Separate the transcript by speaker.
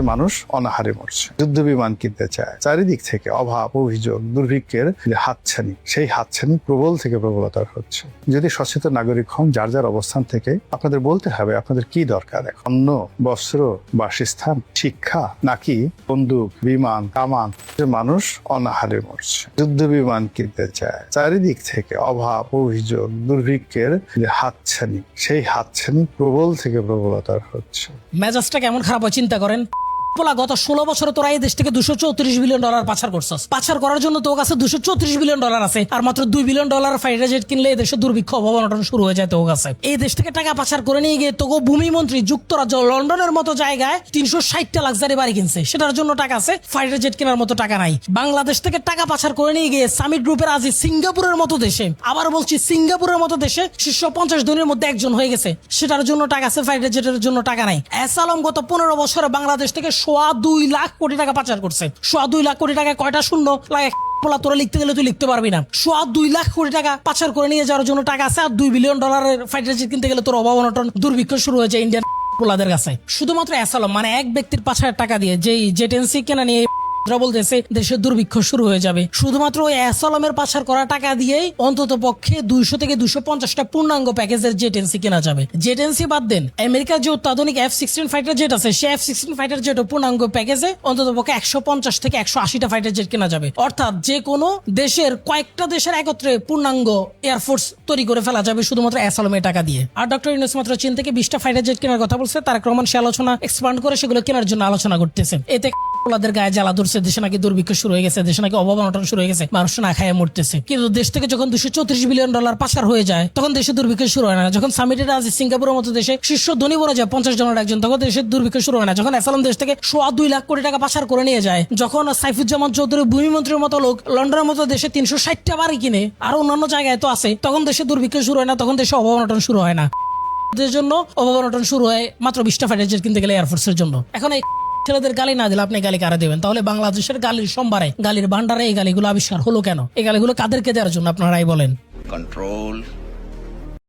Speaker 1: মানুষ অনাহারে মরছে, যুদ্ধ বিমান কিনতে চায়, চারিদিক থেকে অভাব, অভিযোগ, দুর্ভিক্ষের যে হাতছানি, সেই হাতছানি প্রবল থেকে প্রবলতর হচ্ছে। যদি সচেতন নাগরিক হন, যার যার অবস্থান থেকে আপনাদের বলতে হবে আপনাদের কি দরকার, অন্ন, বস্ত্র, বাসস্থান, শিক্ষা, নাকি বন্দুক, বিমান, কামান। মানুষ অনাহারে মরছে, যুদ্ধ বিমান কিনতে চায়, চারিদিক থেকে অভাব, অভিযোগ, দুর্ভিক্ষের যে হাতছানি, সেই হাতছানি প্রবল থেকে প্রবলতর হচ্ছে।
Speaker 2: মেজাজটা কেমন খারাপ হয় চিন্তা করেন। গত 16 বছরে তোরা এই দেশ থেকে $234 বিলিয়ন পাচার করছস। পাচার করার জন্য তোর কাছে $234 বিলিয়ন আছে, আর মাত্র $2 বিলিয়ন ফাইটার জেট কিনলে এই দেশে দুর্ভিক্ষ অবনটন শুরু হয়ে যায় তোর কাছে। এই দেশ থেকে টাকা পাচার করে নিয়ে গিয়ে তোকে ভূমিমন্ত্রী যুক্তরাজ্য লন্ডনের মতো জায়গায় 360টা লাক্সারি বাড়ি কিনছে, সেটার জন্য টাকা আছে, ফাইটার জেট কেনার মতো টাকা নাই। বাংলাদেশ থেকে টাকা পাচার করে নিয়ে গিয়ে সামিট গ্রুপের আজি সিঙ্গাপুরের মতো দেশে, আবার বলছি সিঙ্গাপুরের মতো দেশে শীর্ষ 50 জনের মধ্যে একজন হয়ে গেছে, সেটার জন্য টাকা আছে, ফাইটার জেটের জন্য টাকা নাই। এসালম গত 15 বছরে বাংলাদেশ থেকে 2.25 লাখ কোটি টাকা পাচার করছে। 2.25 লাখ কোটি টাকায় কয়টা শূন্য লাগে তোরা লিখতে গেলে তুই লিখতে পারবি না। 2.25 লাখ কোটি টাকা পাচার করে নিয়ে যাওয়ার জন্য টাকা আছে, আর $2 বিলিয়ন ফাইটার জেট কিনতে গেলে তোর অভাব অনটন দুর্ভিক্ষ শুরু হয়েছে ইন্ডিয়ান পোলাদের কাছে। শুধুমাত্র এসালম মানে এক ব্যক্তির পাচারের টাকা দিয়ে যেই জেটেন্সি কেনা নিয়ে বলতেছে দেশের দুর্ভিক্ষ শুরু হয়ে যাবে। শুধুমাত্র ওই অ্যাসলমের পাচার করা টাকা দিয়েই অন্তত পক্ষে 200 থেকে 250টা পূর্ণাঙ্গ প্যাকেজের জেটেন্সি কেনা যাবে। জেটেন্সি বাদ দেন, আমেরিকার যে অত্যাধুনিক F-16 ফাইটার জেট আছে, সেই F-16 ফাইটার জেট পূর্ণাঙ্গ প্যাকেজে অন্তত পক্ষে 150 থেকে 180টা ফাইটার জেট কেনা যাবে। অর্থাৎ যে কোনো দেশের কয়েকটা দেশের একত্রে পূর্ণাঙ্গ এয়ারফোর্স তৈরি করে ফেলা যাবে শুধুমাত্র অ্যাসলমের টাকা দিয়ে। আর ডক্টর ইউনূস মাত্র চীন থেকে 20টা ফাইটার জেট কেনার কথা বলছে। তারেক রহমান সে আলোচনা এক্সপান্ড করে সেগুলো কেনার জন্য আলোচনা করতেছে। এতে ওদের গায়ে জ্বালা ধরছে, দেশে নাকি দুর্ভিক্ষ শুরু হয়ে গেছে, দেশে নাকি অভাব অনটন শুরু হয়ে গেছে, মানুষ না খায় মরতেছে। কিন্তু দেশ থেকে যখন $234 বিলিয়ন পাচার হয়ে যায় তখন দেশে দুর্ভিক্ষ শুরু হয় না। যখন সামিটের আজ সিঙ্গাপুরের মতো দেশে শীর্ষ ধনী বলা যায় 50 জনের একজন, তখন দেশের দুর্ভিক্ষ শুরু হয় না। যখন এসালাম দেশ থেকে 2.25 লাখ কোটি টাকা পাচার করে নিয়ে যায়, যখন সাইফুজ্জামান চৌধুরী ভূমিমন্ত্রীর মতো লোক লন্ডনের মতো দেশে 360টা বাড়ি কিনে, আর অন্যান্য জায়গায় তো আছে, তখন দেশে দুর্ভিক্ষ শুরু হয় না, তখন দেশে অভাব অনটন শুরু হয় না। দেশের জন্য অভাব অনটন শুরু হয় মাত্র 20টা ফাইটার জেট কিনতে গেলে এয়ারফোর্সের জন্য। এখন এই ছেলেদের গালি না দিলে আপনি গালি কারা দেবেন? তাহলে বাংলাদেশের গালির সম্ভারে, গালির ভান্ডারে এই গালিগুলো আবিষ্কার হলো কেন? এই গালিগুলো কাদেরকে দেওয়ার জন্য আপনারাই বলেন।
Speaker 3: কন্ট্রোল